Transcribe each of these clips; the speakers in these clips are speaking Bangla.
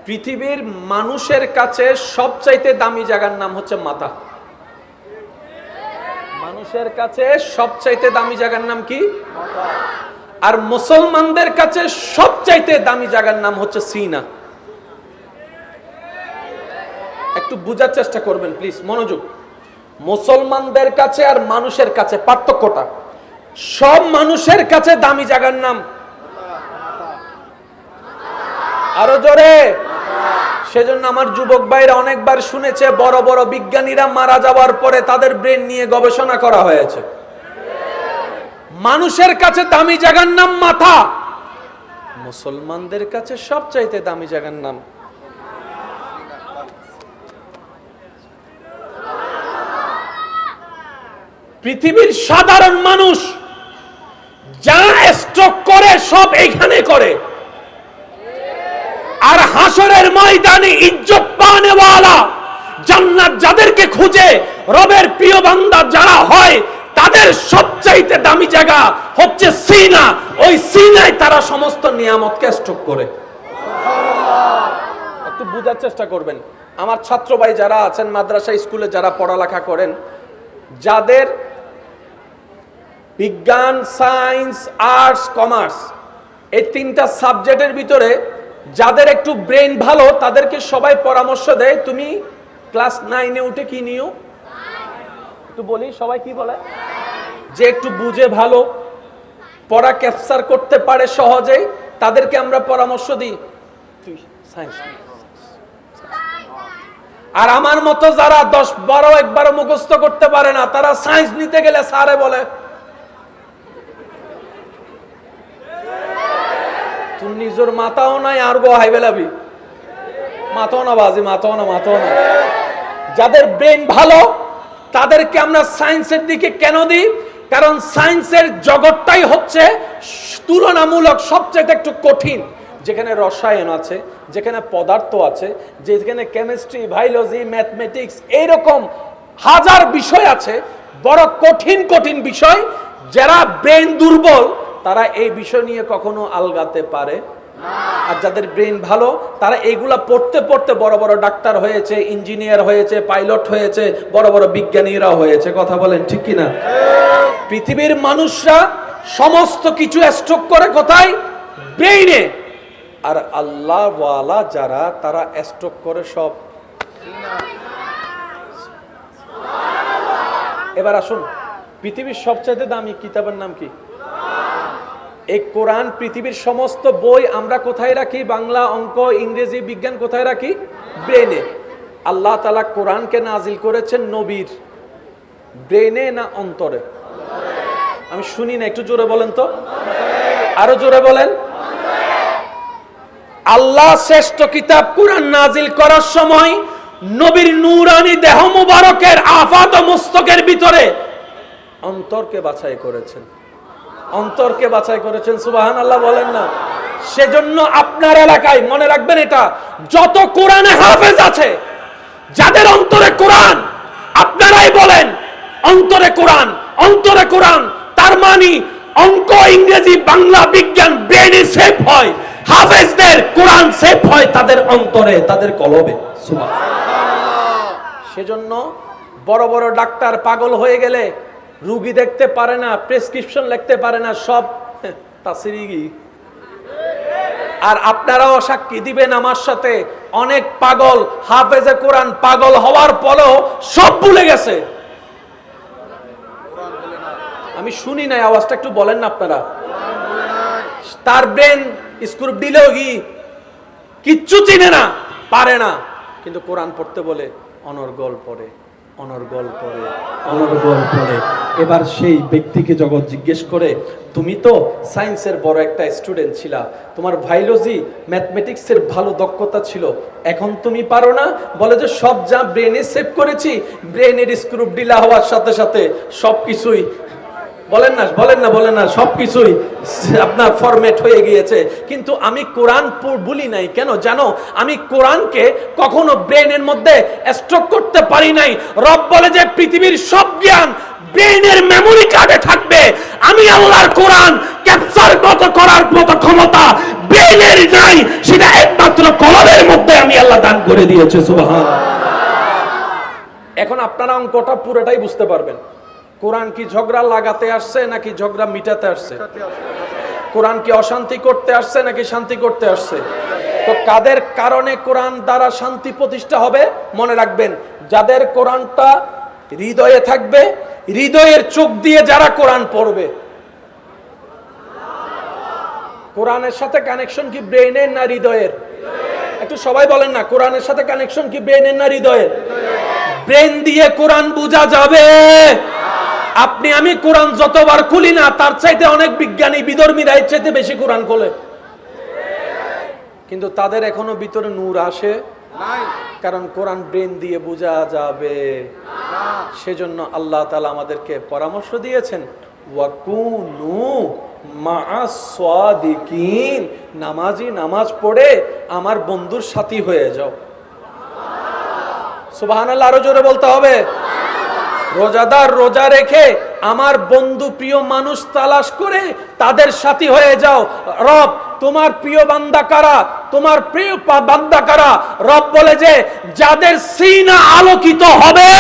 পৃথিবীর মানুষের কাছে সবচাইতে দামি জায়গার নাম হচ্ছে মাথা। মানুষের কাছে সবচাইতে দামি জায়গার নাম কি? আর মুসলমানদের কাছে সবচাইতে দামি জায়গার নাম হচ্ছে সিনা। একটু বোঝার চেষ্টা করবেন প্লিজ, মনোযোগ। মুসলমানদের কাছে আর মানুষের কাছে পার্থক্যটা, সব মানুষের কাছে দামি জায়গার নাম আরো জোরে। সেজন্য আমার যুবক ভাইরা অনেকবার শুনেছে বড় বড় বিজ্ঞানীরা মারা যাওয়ার পরে তাদের ব্রেন নিয়ে গবেষণা করা হয়েছে। মানুষের কাছে দামি জায়গার নাম মাথা, মুসলমানদের কাছে সবচাইতে দামি জায়গার নাম পৃথিবীর সাধারণ মানুষ যা স্ট্রোক করে সব এইখানে করে, আর হাসরের ময়দানে ইজ্জত পানেওয়ালা জান্নাত যাদেরকে খুঁজে রবের প্রিয় বান্দা যারা হয় তাদের সবচাইতে দামি জায়গা হচ্ছে সিনা। ওই সিনায় তারা সমস্ত নিয়ামতকে স্ট্রোক করে। একটু বোঝার চেষ্টা করবেন। আমার ছাত্র ভাই যারা আছেন মাদ্রাসা স্কুলে যারা পড়ালেখা করেন, যাদের বিজ্ঞান, সায়েন্স, আর্টস, কমার্স এই তিনটা সাবজেক্টের ভিতরে যাদের একটু ব্রেন ভালো তাদেরকে সবাই পরামর্শ দেয় তুমি ক্লাস 9-এ উঠে কি নিও, একটু বলি সবাই কি বলে, যে একটু বুঝে ভালো পড়া ক্যাপচার করতে পারে সহজেই, তাদেরকে আমরা পরামর্শ দিই তুই সায়েন্স। আর আমার মতো যারা 10-12 একবারও মুখস্থ করতে পারে না তারা সায়েন্স নিতে গেলে স্যারে বলে তুই নিজের মাথাও নাই আর গো হাই বেলাবি, মাথাও না বাজি, মাথাও না। যাদের ব্রেন ভালো তাদেরকে আমরা সায়েন্সের দিকে কেন দিই? কারণ সায়েন্সের জগৎটাই হচ্ছে তুলনামূলক সবচেয়ে একটু কঠিন, যেখানে রসায়ন আছে, যেখানে পদার্থ আছে, যেখানে কেমিস্ট্রি, বায়োলজি, ম্যাথমেটিক্স এইরকম হাজার বিষয় আছে, বড় কঠিন কঠিন বিষয়। যারা ব্রেন দুর্বল তারা এই বিষয় নিয়ে কখনো আলগাতে পারে না, আর যাদের ব্রেন ভালো তারা এইগুলা পড়তে পড়তে বড় বড় ডাক্তার হয়েছে, ইঞ্জিনিয়ার হয়েছে, পাইলট হয়েছে, বড় বড় বিজ্ঞানীরা হয়েছে। কথা বলেন ঠিক কিনা? পৃথিবীর মানুষরা সমস্ত কিছু স্ট্রোক করে কোথায়? ব্রেইনে। আর আল্লাহ ওয়ালা যারা তারা স্ট্রোক করে সব। এবার আসুন, পৃথিবীর সবচেয়ে দামি কিতাবের নাম কি? এই কোরআন। পৃথিবীর সমস্ত বই আমরা কোথায় রাখি? বাংলা, অঙ্ক, ইংরেজি, বিজ্ঞান কোথায় রাখি? ব্রেনে। আল্লাহ তাআলা কোরআনকে নাজিল করেছেন নবীর ব্রেনে না অন্তরে? আমি শুনি না, একটু জোরে বলেন তো, আরো জোরে বলেন। আল্লাহ শ্রেষ্ঠ কিতাব কোরআন নাজিল করার সময় নবীর নূরানি দেহ মুবারকের আফাত ও মস্তকের ভিতরে অন্তরকে বাছাই করেছেন, অন্তরকে বাছাই করেছেন। সুবহানাল্লাহ বলেন না? সেজন্য আপনার এলাকায় মনে রাখবেন এটা, যত কোরআনে হাফেজ আছে যাদের অন্তরে কোরআন, আপনারাই বলেন অন্তরে কোরআন, অন্তরে কোরআন। তার মানে অঙ্ক, ইংরেজি, বাংলা, বিজ্ঞান ব্রেনে সেভ হয়, হাফেজদের কোরআন সেভ হয় তাদের অন্তরে, তাদের কলবে। সুবহানাল্লাহ। সেজন্য বড় বড় ডাক্তার পাগল হয়ে গেলে রোগী দেখতে পারে না, প্রেসক্রিপশন লিখতে পারে না, সব তাসিরি। আর আপনারাও সাক্ষী দিবেন আমার সাথে, অনেক পাগল হাফেজে কোরআন পাগল হওয়ার পরেও সব ভুলে গেছে। আমি শুনি নাই, আওয়াজটা একটু বলেন না আপনারা। তার ব্রেন স্ক্রু দিলেও কিচ্ছু চিনে না, পারে না, কিন্তু কোরআন পড়তে বলে অনর্গল পড়ে, অনর্গল পড়ে, অনর্গল পড়ে। এবার সেই ব্যক্তিকে জগৎ জিজ্ঞেস করে তুমি তো সায়েন্সের বড় একটা স্টুডেন্ট ছিলা, তোমার বায়োলজি, ম্যাথমেটিক্সের ভালো দক্ষতা ছিল, এখন তুমি পারো না? বলে যে সব যা ব্রেনে সেভ করেছি, ব্রেনের স্ক্রু ঢিলা হওয়ার সাথে সাথে সবকিছুই বলেন না সবকিছুই আপনার ফরম্যাট হয়ে গিয়েছে। কিন্তু আমি কোরআন ভুলি নাই। কেন জানো? আমি কোরআনকে কখনো ব্রেনের মধ্যে স্ট্রোক করতে পারি নাই। রব বলে যে পৃথিবীর সব জ্ঞান ব্রেনের মেমোরি কার্ডে থাকবে, আমি আল্লাহর কোরআন ক্যাপচার করার মতো ক্ষমতা ব্রেনের নাই, সেটা একমাত্র কলবের মধ্যে করে দিয়েছে। সুবহানাল্লাহ। এখন আপনারা অঙ্কটা পুরোটাই বুঝতে পারবেন। কোরআন কি ঝগড়া লাগাতে আসছে নাকি ঝগড়া মিটাতে আসছে? কোরআন কি অশান্তি করতে আসছে নাকি শান্তি করতে আসছে? তো কাদের কারণে কোরআন দ্বারা শান্তি প্রতিষ্ঠা হবে? মনে রাখবেন, যাদের কোরআনটা হৃদয়ে থাকবে, হৃদয়ের চোখ দিয়ে যারা কোরআন পড়বে। কোরআনের সাথে কানেকশন কি ব্রেইনের না হৃদয়ের? একটু সবাই বলেন না, কোরআনের সাথে কানেকশন কি ব্রেইনের না হৃদয়ের? ব্রেন দিয়ে কোরআন বোঝা যাবে? আপনি আমি কোরআন যতবার খুলি না, তার চাইতে অনেক বিজ্ঞানী বিধর্মীরা এর চাইতে বেশি কোরআন খোলে, কিন্তু তাদের এখনো ভিতরে নূর আসে নাই, কারণ কোরআন ব্রেন দিয়ে বোঝা যাবে। সেজন্য আল্লাহ তাআলা আমাদেরকে পরামর্শ দিয়েছেন, ওয়াকুনু মা'আস সাদিকিন, নামাজি নামাজ পড়ে আমার বন্ধুর সাথী হয়ে যাও। সুবহানাল্লাহ, আরো জোরে বলতে হবে। রোজাদার রোজা রেখে আমার বন্ধু প্রিয় মানুষ তালাশ করে তাদের সাথী হয়ে যাও। রব, তোমার প্রিয় বান্দা কারা? তোমার প্রিয় বান্দা কারা? রব বলে যে যাদের সিনা আলোকিত হবে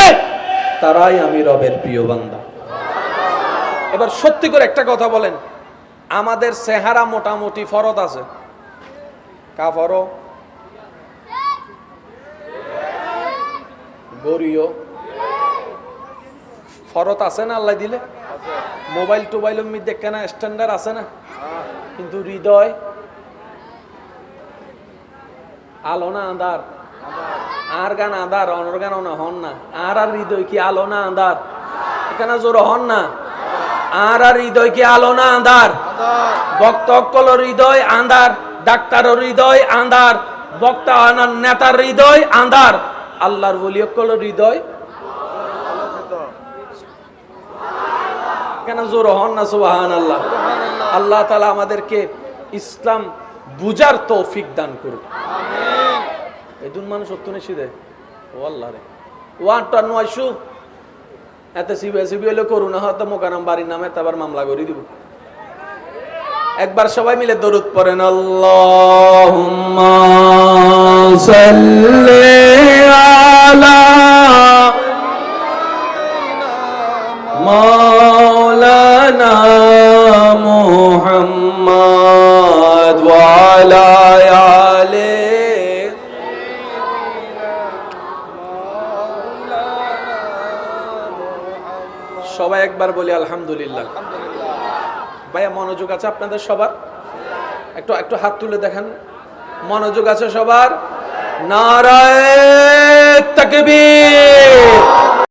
তারাই আমি রবের প্রিয় বান্দা। এবার সত্যি করে একটা কথা বলেন, আমাদের চেহারা মোটামুটি ফরজ আছে। কা ফরজ? গরিও ফরত আছে না? আল্লাহ দিলে মোবাইল টোবাইলের মধ্যে কেনা স্ট্যান্ডার্ড আছে না? কিন্তু হৃদয় আলো না আন্ধার? আর গান আন্ধার, অনর গান না হন না। আর হৃদয় কি আলো না আন্ধার? এখানে জোর হন না। আর হৃদয় কি আলো না আন্ধার? বক্তা অকল হৃদয় আন্ধার, ডাক্তার হৃদয় আন্ধার, বক্তা নেতার হৃদয় আন্ধার, আল্লাহর ওলি অকল হৃদয় কেন জোর হন না? সুবহানাল্লাহ। আল্লাহ তাআলা আমাদেরকে ইসলাম বুঝার তৌফিক দান করুন। আমিন। এই দুন মানুষ অত্যনে সিধে ও আল্লাহ রে ওয়ানটা নয়শো এত সিবিএসবি হলে করুন না, হয়তো মোকারাম বাড়ির নামে তারপর মামলা করে দিব। একবার সবাই মিলে দরুদ পড়েন, আল্লাহুম্মা সাল্লি আলা মাওলানা মুহাম্মদ ওয়া আলা আলি। সবাই একবার বলি আলহামদুলিল্লাহ। ভাইয়া মনোযোগ আছে আপনাদের সবার? একটু একটু হাত তুলে দেখেন, মনোযোগ আছে সবার? নারায়ে তাকবীর।